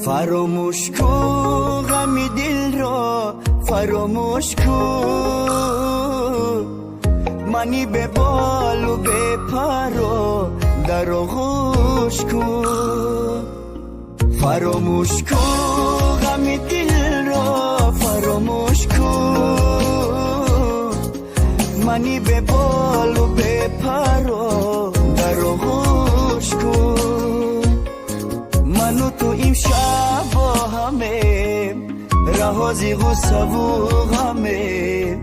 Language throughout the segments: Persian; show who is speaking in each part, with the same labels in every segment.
Speaker 1: فراموش کن غم دل را فراموش کن منی به بال و به پر در آغوش کن فراموش کن غم دل را فراموش کن منی به بال و به پر در آغوش کن منو تو امشب با همه رهازی غصه و غمه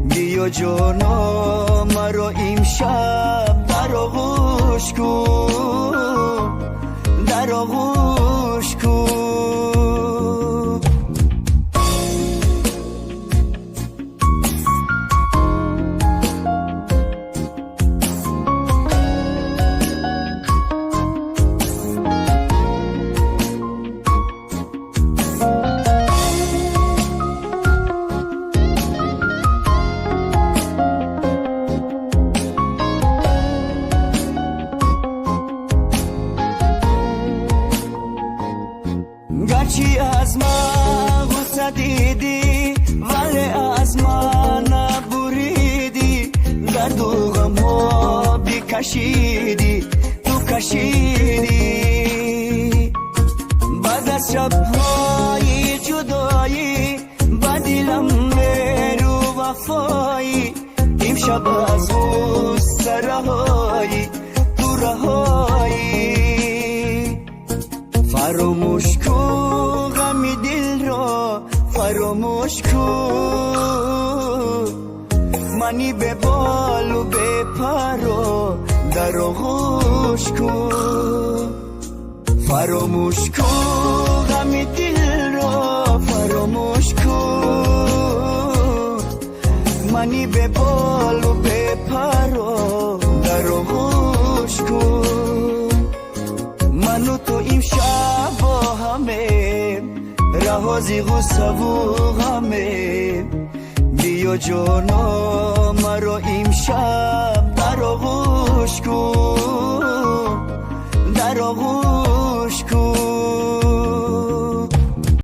Speaker 1: بیا جانا مرا امشب در آغوش کن در آغوش کن گرچه از من غصه دیدی ولی از من نبریدی درد و غم ها بکشیدی تو کشیدی بعد از شبهای جدایی با دلم رو وفایی امشب از غصه رهایی تو رهایی فراموش کن غم دل را فراموش کن منی به بال و به پر در آغوش کن فراموش کن غم دل را فراموش کن منی به بال و به پر در آغوش کن منو تو امشب با همه رهازی غصه و غمه بیا جانا مرا